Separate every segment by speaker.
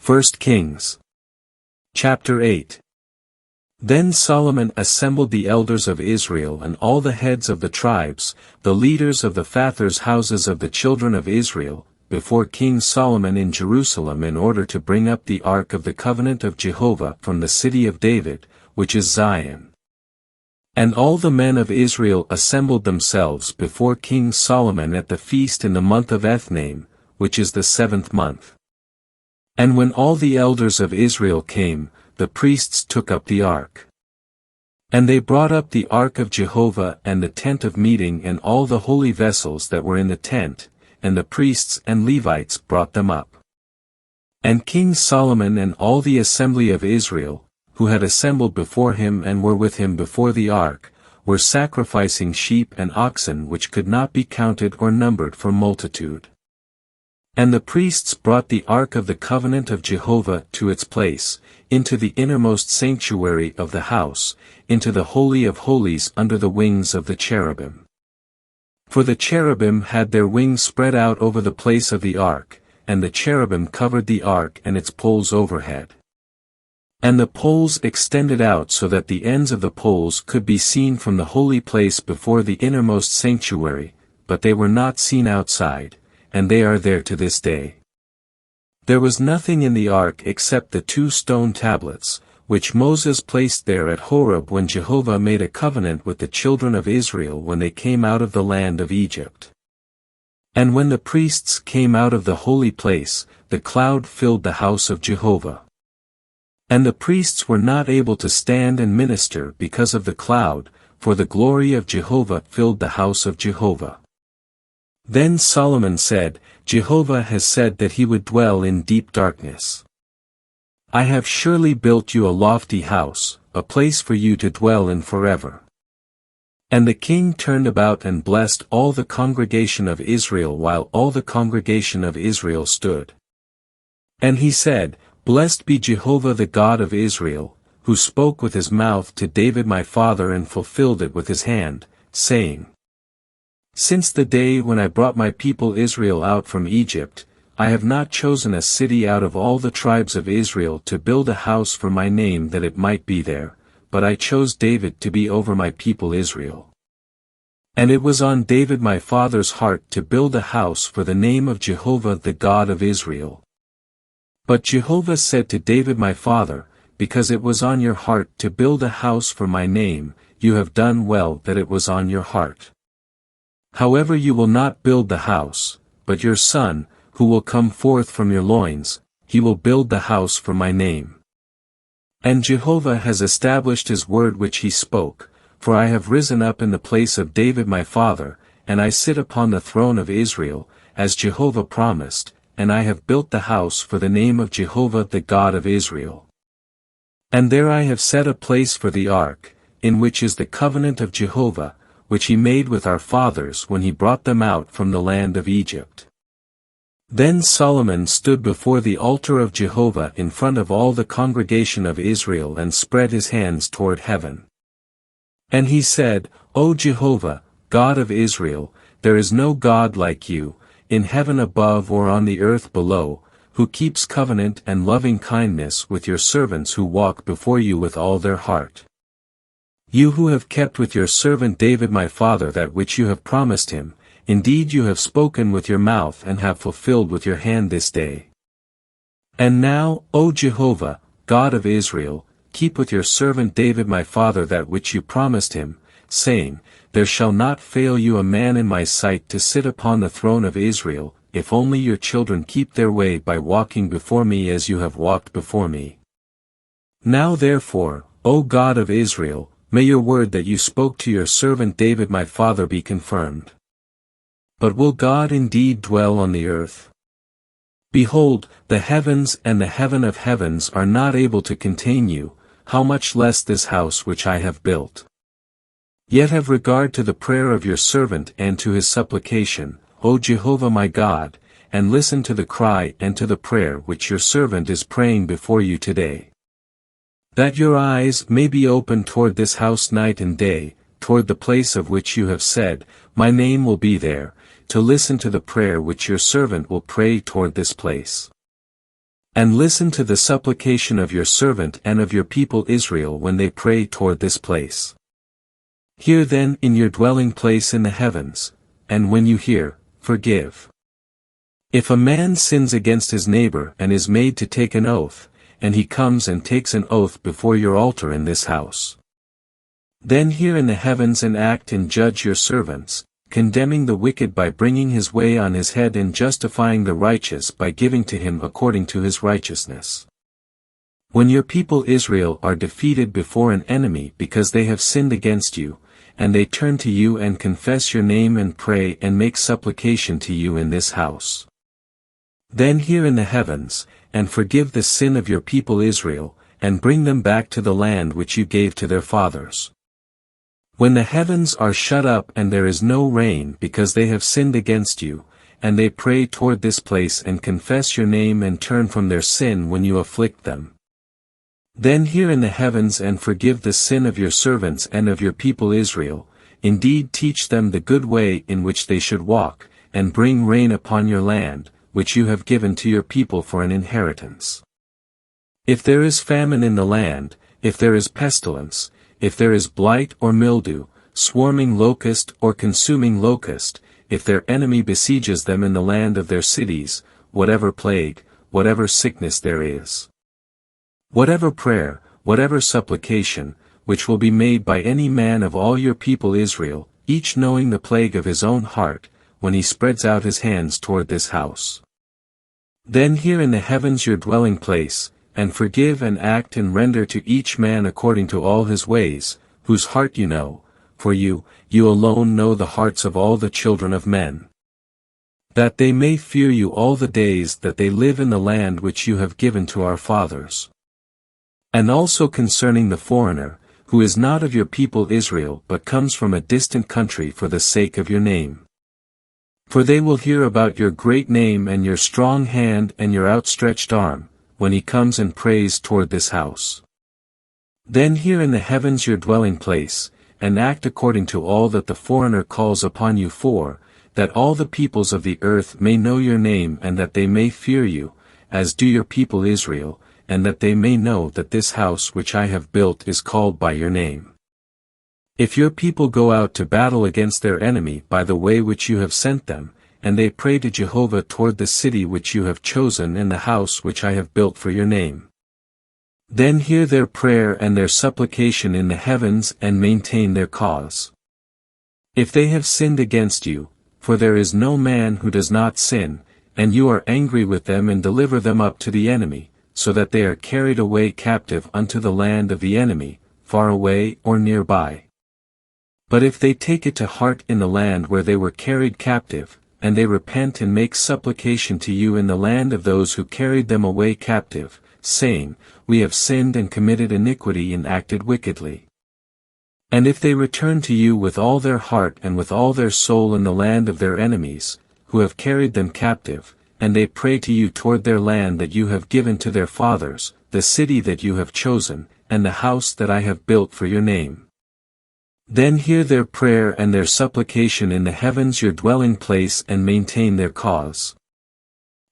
Speaker 1: 1 Kings. Chapter 8. Then Solomon assembled the elders of Israel and all the heads of the tribes, the leaders of the fathers' houses of the children of Israel, before King Solomon in Jerusalem in order to bring up the Ark of the Covenant of Jehovah from the city of David, which is Zion. And all the men of Israel assembled themselves before King Solomon at the feast in the month of Ethnaim, which is the 7th month. And when all the elders of Israel came, the priests took up the ark. And they brought up the Ark of Jehovah and the tent of meeting and all the holy vessels that were in the tent, and the priests and Levites brought them up. And King Solomon and all the assembly of Israel, who had assembled before him and were with him before the ark, were sacrificing sheep and oxen which could not be counted or numbered for multitude. And the priests brought the Ark of the Covenant of Jehovah to its place, into the innermost sanctuary of the house, into the Holy of Holies under the wings of the cherubim. For the cherubim had their wings spread out over the place of the ark, and the cherubim covered the ark and its poles overhead. And the poles extended out so that the ends of the poles could be seen from the holy place before the innermost sanctuary, but they were not seen outside, and they are there to this day. There was nothing in the ark except the 2 stone tablets, which Moses placed there at Horeb when Jehovah made a covenant with the children of Israel when they came out of the land of Egypt. And when the priests came out of the holy place, the cloud filled the house of Jehovah. And the priests were not able to stand and minister because of the cloud, for the glory of Jehovah filled the house of Jehovah. Then Solomon said, Jehovah has said that he would dwell in deep darkness. I have surely built you a lofty house, a place for you to dwell in forever. And the king turned about and blessed all the congregation of Israel while all the congregation of Israel stood. And he said, Blessed be Jehovah the God of Israel, who spoke with his mouth to David my father and fulfilled it with his hand, saying, Since the day when I brought my people Israel out from Egypt, I have not chosen a city out of all the tribes of Israel to build a house for my name that it might be there, but I chose David to be over my people Israel. And it was on David my father's heart to build a house for the name of Jehovah the God of Israel. But Jehovah said to David my father, Because it was on your heart to build a house for my name, you have done well that it was on your heart. However you will not build the house, but your son, who will come forth from your loins, he will build the house for my name. And Jehovah has established his word which he spoke, for I have risen up in the place of David my father, and I sit upon the throne of Israel, as Jehovah promised, and I have built the house for the name of Jehovah the God of Israel. And there I have set a place for the ark, in which is the covenant of Jehovah, which he made with our fathers when he brought them out from the land of Egypt. Then Solomon stood before the altar of Jehovah in front of all the congregation of Israel and spread his hands toward heaven. And he said, O Jehovah, God of Israel, there is no God like you, in heaven above or on the earth below, who keeps covenant and loving kindness with your servants who walk before you with all their heart. You who have kept with your servant David my father that which you have promised him, indeed you have spoken with your mouth and have fulfilled with your hand this day. And now, O Jehovah, God of Israel, keep with your servant David my father that which you promised him, saying, There shall not fail you a man in my sight to sit upon the throne of Israel, if only your children keep their way by walking before me as you have walked before me. Now therefore, O God of Israel, may your word that you spoke to your servant David my father be confirmed. But will God indeed dwell on the earth? Behold, the heavens and the heaven of heavens are not able to contain you, how much less this house which I have built. Yet have regard to the prayer of your servant and to his supplication, O Jehovah my God, and listen to the cry and to the prayer which your servant is praying before you today. That your eyes may be open toward this house night and day, toward the place of which you have said, My name will be there, to listen to the prayer which your servant will pray toward this place. And listen to the supplication of your servant and of your people Israel when they pray toward this place. Hear then in your dwelling place in the heavens, and when you hear, forgive. If a man sins against his neighbor and is made to take an oath, and he comes and takes an oath before your altar in this house, then hear in the heavens and act and judge your servants, condemning the wicked by bringing his way on his head and justifying the righteous by giving to him according to his righteousness. When your people Israel are defeated before an enemy because they have sinned against you, and they turn to you and confess your name and pray and make supplication to you in this house, then hear in the heavens, and forgive the sin of your people Israel, and bring them back to the land which you gave to their fathers. When the heavens are shut up and there is no rain because they have sinned against you, and they pray toward this place and confess your name and turn from their sin when you afflict them, then hear in the heavens and forgive the sin of your servants and of your people Israel, indeed teach them the good way in which they should walk, and bring rain upon your land, which you have given to your people for an inheritance. If there is famine in the land, if there is pestilence, if there is blight or mildew, swarming locust or consuming locust, if their enemy besieges them in the land of their cities, whatever plague, whatever sickness there is, whatever prayer, whatever supplication, which will be made by any man of all your people Israel, each knowing the plague of his own heart, when he spreads out his hands toward this house, then hear in the heavens your dwelling place, and forgive and act and render to each man according to all his ways, whose heart you know, for you alone know the hearts of all the children of men, that they may fear you all the days that they live in the land which you have given to our fathers. And also concerning the foreigner, who is not of your people Israel but comes from a distant country for the sake of your name. For they will hear about your great name and your strong hand and your outstretched arm, when he comes and prays toward this house. Then hear in the heavens your dwelling place, and act according to all that the foreigner calls upon you for, that all the peoples of the earth may know your name and that they may fear you, as do your people Israel, and that they may know that this house which I have built is called by your name. If your people go out to battle against their enemy by the way which you have sent them, and they pray to Jehovah toward the city which you have chosen and the house which I have built for your name, then hear their prayer and their supplication in the heavens and maintain their cause. If they have sinned against you, for there is no man who does not sin, and you are angry with them and deliver them up to the enemy, so that they are carried away captive unto the land of the enemy, far away or nearby. But if they take it to heart in the land where they were carried captive, and they repent and make supplication to you in the land of those who carried them away captive, saying, We have sinned and committed iniquity and acted wickedly. And if they return to you with all their heart and with all their soul in the land of their enemies, who have carried them captive, and they pray to you toward their land that you have given to their fathers, the city that you have chosen, and the house that I have built for your name, then hear their prayer and their supplication in the heavens your dwelling place and maintain their cause.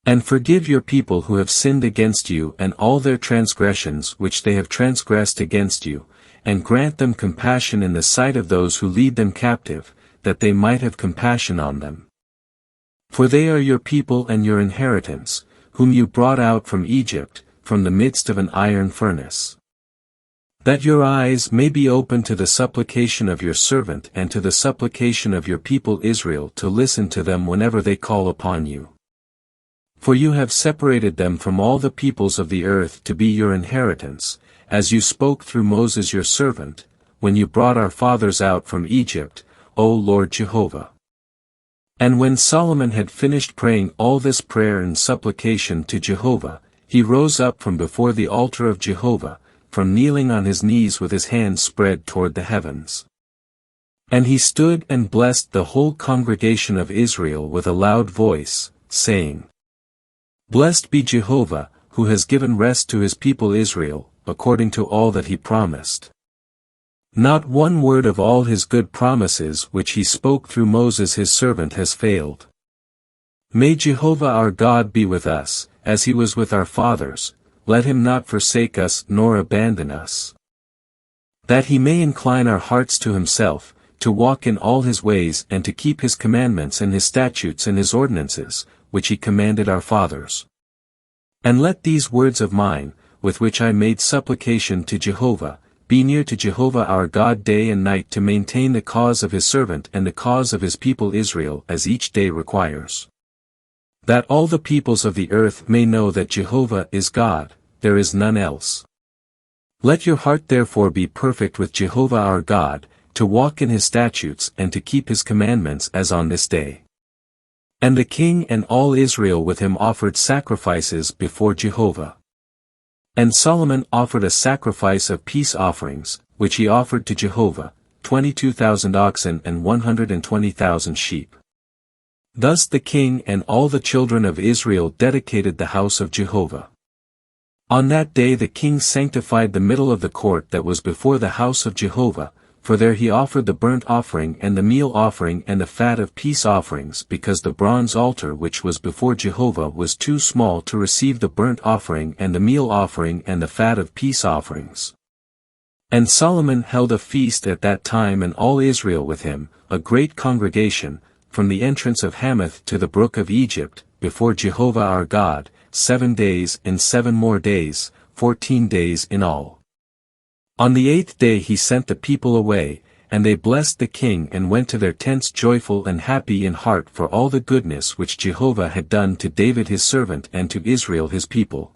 Speaker 1: And forgive your people who have sinned against you and all their transgressions which they have transgressed against you, and grant them compassion in the sight of those who lead them captive, that they might have compassion on them. For they are your people and your inheritance, whom you brought out from Egypt, from the midst of an iron furnace. That your eyes may be open to the supplication of your servant and to the supplication of your people Israel to listen to them whenever they call upon you. For you have separated them from all the peoples of the earth to be your inheritance, as you spoke through Moses your servant, when you brought our fathers out from Egypt, O Lord Jehovah. And when Solomon had finished praying all this prayer and supplication to Jehovah, he rose up from before the altar of Jehovah, from kneeling on his knees with his hands spread toward the heavens. And he stood and blessed the whole congregation of Israel with a loud voice, saying, Blessed be Jehovah, who has given rest to his people Israel, according to all that he promised. Not one word of all his good promises which he spoke through Moses his servant has failed. May Jehovah our God be with us, as he was with our fathers, let him not forsake us nor abandon us. That he may incline our hearts to himself, to walk in all his ways and to keep his commandments and his statutes and his ordinances, which he commanded our fathers. And let these words of mine, with which I made supplication to Jehovah, be near to Jehovah our God day and night to maintain the cause of his servant and the cause of his people Israel as each day requires. That all the peoples of the earth may know that Jehovah is God, there is none else. Let your heart therefore be perfect with Jehovah our God, to walk in his statutes and to keep his commandments as on this day. And the king and all Israel with him offered sacrifices before Jehovah. And Solomon offered a sacrifice of peace offerings, which he offered to Jehovah, 22,000 oxen and 120,000 sheep. Thus the king and all the children of Israel dedicated the house of Jehovah. On that day the king sanctified the middle of the court that was before the house of Jehovah, for there he offered the burnt offering and the meal offering and the fat of peace offerings, because the bronze altar which was before Jehovah was too small to receive the burnt offering and the meal offering and the fat of peace offerings. And Solomon held a feast at that time and all Israel with him, a great congregation, from the entrance of Hamath to the brook of Egypt, before Jehovah our God, 7 days and 7 more days, 14 days in all. On the 8th day he sent the people away, and they blessed the king and went to their tents joyful and happy in heart for all the goodness which Jehovah had done to David his servant and to Israel his people.